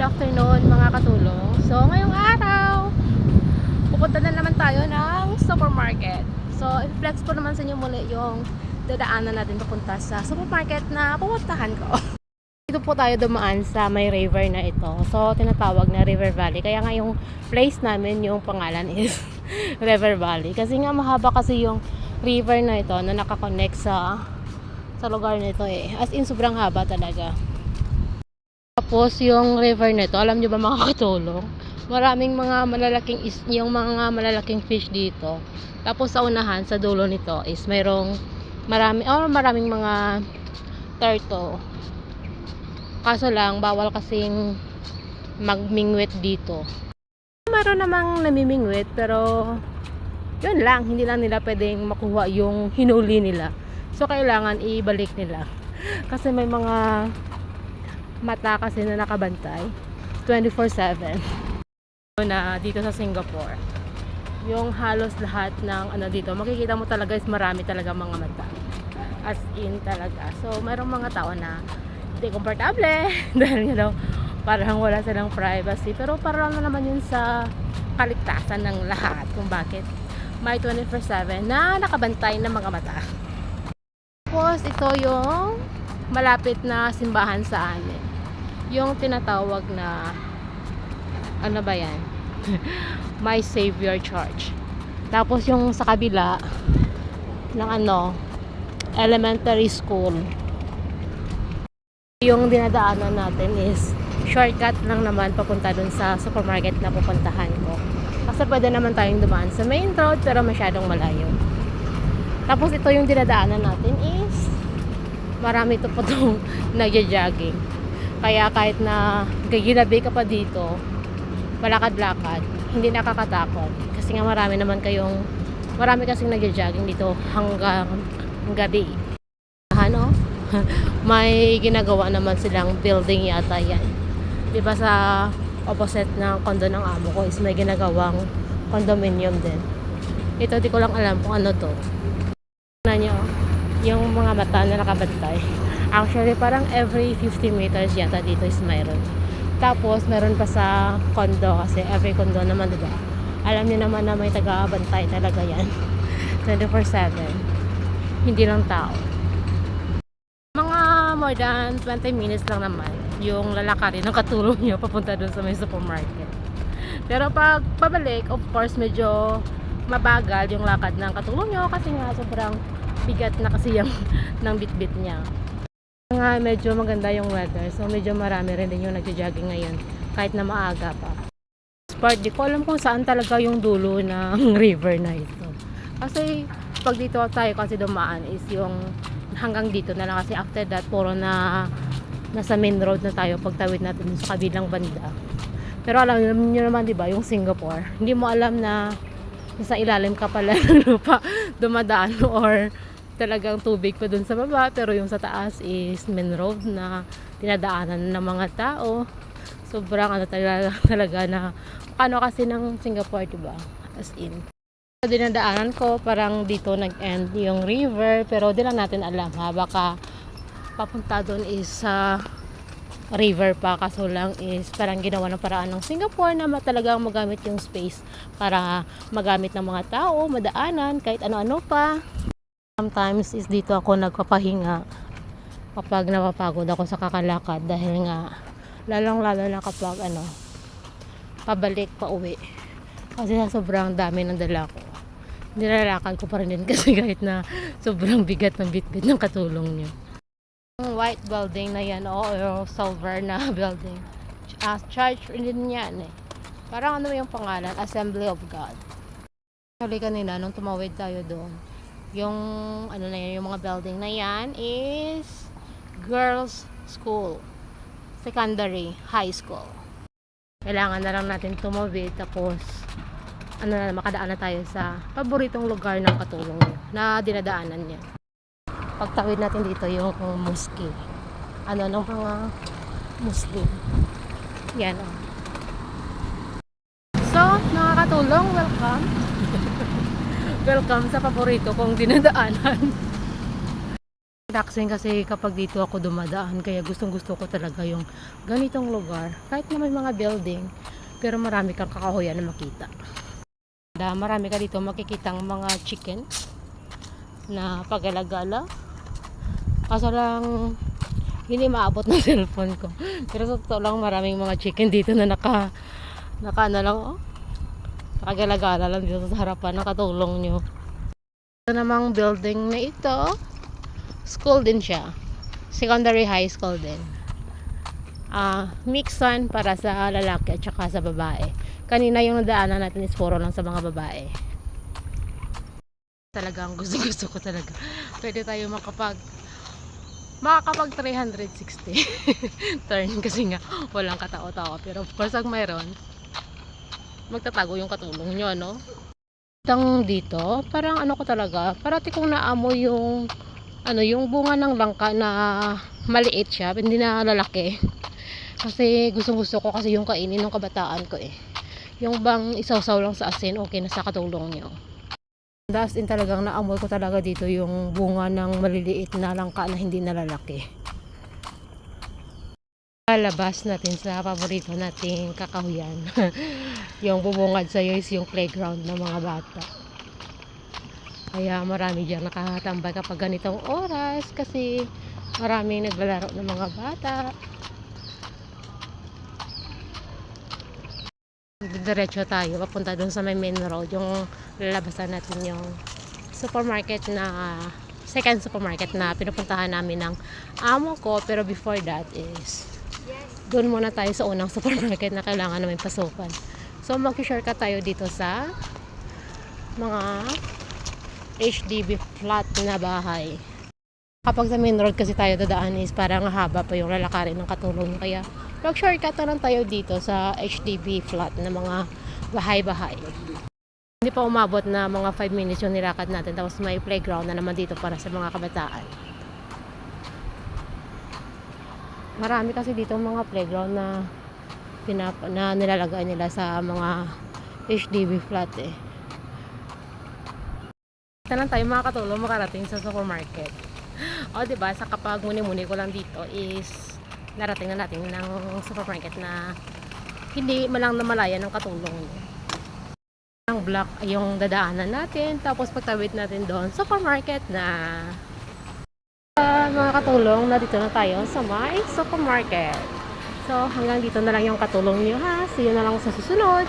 afternoon mga katulong. So ngayong araw, pupunta na naman tayo ng supermarket. So i-flex ko naman sa inyo muli yung dadaanan natin papunta sa supermarket na pupuntahan ko. Dito po tayo dumaan sa may river na ito. So tinatawag na River Valley. Kaya nga yung place namin, yung pangalan is River Valley. Kasi nga mahaba kasi yung river na ito na nakakonect sa lugar nito eh. As in sobrang haba talaga. Tapos yung river nito, alam nyo ba mga katulong? Maraming mga malalaking fish dito. Tapos sa unahan, sa dulo nito is maraming mga turtle. Kaso lang, bawal kasing magmingwit dito. Meron namang namimingwit, pero yun lang, hindi lang nila pwedeng makuha yung hinuli nila. So kailangan ibalik nila. Kasi may mga mata kasi na nakabantay 24/7 na dito sa Singapore. Yung halos lahat ng dito, makikita mo talaga is marami talaga mga mata. As in talaga. So mayroong mga tao na hindi komportable dahil parang wala silang privacy. Pero para lang naman yun sa kaligtasan ng lahat kung bakit may 24/7 na nakabantay ng mga mata. Tapos ito yung malapit na simbahan sa amin. Yung tinatawag na ano ba yan? My Savior Church. Tapos yung sa kabila ng elementary school. Yung dinadaanan natin is shortcut lang naman papunta dun sa supermarket na pupuntahan ko. Kasi pwede naman tayong dumaan sa main road pero masyadong malayo. Tapos ito yung dinadaanan natin is marami ito po itong nagja-jogging. Kaya kahit na gaginabi ka pa dito, malakad-lakad, hindi nakakatakot. Kasi nga marami kasing nagja-jogging dito hanggang gabi. May ginagawa naman silang building yata yan. Diba sa opposite ng condo ng amo ko is may ginagawang condominium din. Ito di ko lang alam kung ano to. Tignan nyo, yung mga mata na nakabantay. Actually, parang every 50 meters yata dito is mayroon. Tapos, meron pa sa condo kasi every condo naman, diba? Alam niyo naman na may taga-bantay talaga yan. 24/7. Hindi lang tao. Mga more than 20 minutes lang naman yung lalakarin ng katulong nyo papunta dun sa may supermarket. Pero pag pabalik, of course, medyo mabagal yung lakad ng katulong nyo kasi nga sobrang bigat na kasi yung ng bitbit niya. Nga medyo maganda yung weather, so medyo marami rin din yung nagja-jogging ngayon kahit na maaga pa. Part, di ko alam kung saan talaga yung dulo ng river na ito. Kasi pag dito tayo kasi dumaan is yung hanggang dito na lang kasi after that puro na nasa main road na tayo pagtawid natin sa kabilang banda. Pero alam niyo naman, di ba, yung Singapore, hindi mo alam na nasa ilalim ka pala ng lupa dumadaan or talagang tubig pa dun sa baba, pero yung sa taas is main road na dinadaanan ng mga tao. Sobrang talaga na kasi ng Singapore, diba? As in. Dinadaanan ko, parang dito nag-end yung river, pero di lang natin alam baka papunta dun is sa river pa, kaso lang is parang ginawa ng paraan ng Singapore na talagang magamit yung space para magamit ng mga tao, madaanan, kahit ano-ano pa. Sometimes is dito ako nagpapahinga kapag napapagod ako sa kakalakad dahil nga lalong-lalo na kapag pabalik pa uwi kasi sobrang dami ng dala ko. Nilalakad ko pa rin din kasi kahit na sobrang bigat ng bitbit ng katulong nyo. Yung white building na yan o silver na building, church din yan eh. Parang yung pangalan, Assembly of God. Actually kanina nung tumawid tayo doon, yung yung mga building na yan is girls school, secondary, high school. Kailangan na lang natin tumawid tapos makadaan na tayo sa paboritong lugar ng katulong na dinadaanan niya. Pagtawid natin dito yung mosque ng mga Muslim yan So mga katulong, welcome welcome sa paborito kong dinadaanan. Relaxing kasi kapag dito ako dumadaan, kaya gustong gusto ko talaga yung ganitong lugar. Kahit na may mga building, pero marami kang kakahuyan na makita. Marami ka dito makikitang mga chicken na pagalagala. Kaso lang, hindi maabot ng cellphone ko. Pero sa totoo lang, maraming mga chicken dito na naka ano lang, oh. Nakagalagala lang dito sa harapan, nakatulong nyo. Ito namang building na ito, school din siya. Secondary high school din. Mixan para sa lalaki at saka sa babae. Kanina yung nadaanan natin is puro lang sa mga babae. Talagang gusto ko talaga. Pwede tayo makakapag 360 turn kasi nga walang katao-tao. Pero of course, ang mayroon, magtatago yung katulong nyo, no? Dito, parang ano ko talaga, parati kong naamoy yung yung bunga ng langka na maliit siya, hindi na lalaki. Kasi gusto ko kasi yung kainin ng kabataan ko eh. Yung bang isawsaw lang sa asin, okay na sa katulong nyo. Das in talagang naamoy ko talaga dito yung bunga ng maliliit na langka na hindi na lalaki. Lalabas natin sa paborito nating kakahuyan. Yung bubungad sa'yo is yung playground ng mga bata. Kaya marami dyan nakatambay kapag ganitong oras kasi maraming naglalaro ng mga bata. Diretso tayo papunta dun sa may main road, yung lalabasan natin yung supermarket na second supermarket na pinupuntahan namin ng amo ko. Pero before that is doon muna tayo sa unang supermarket na kailangan namin pasukan. So mag-shortcut tayo dito sa mga HDB flat na bahay. Kapag sa main road kasi tayo dadaan is parang haba pa yung lalakarin ng katulong. Kaya mag-shortcut na lang tayo dito sa HDB flat na mga bahay-bahay. Hindi pa umabot na mga 5 minutes yung nilakad natin. Tapos may playground na naman dito para sa mga kabataan. Marami kasi dito mga playground na nilalagay nila sa mga HDB flat eh. Ito lang tayo mga katulong makarating sa supermarket. O diba, sa kapag muni-muni ko lang dito is narating na natin ng supermarket na hindi malang namalaya ng katulong. Ang block ay yung dadaanan natin, tapos pagtawid natin doon, supermarket na. Mga katulong, narito na tayo sa my supermarket. So hanggang dito na lang yung katulong nyo ha. See you na lang sa susunod.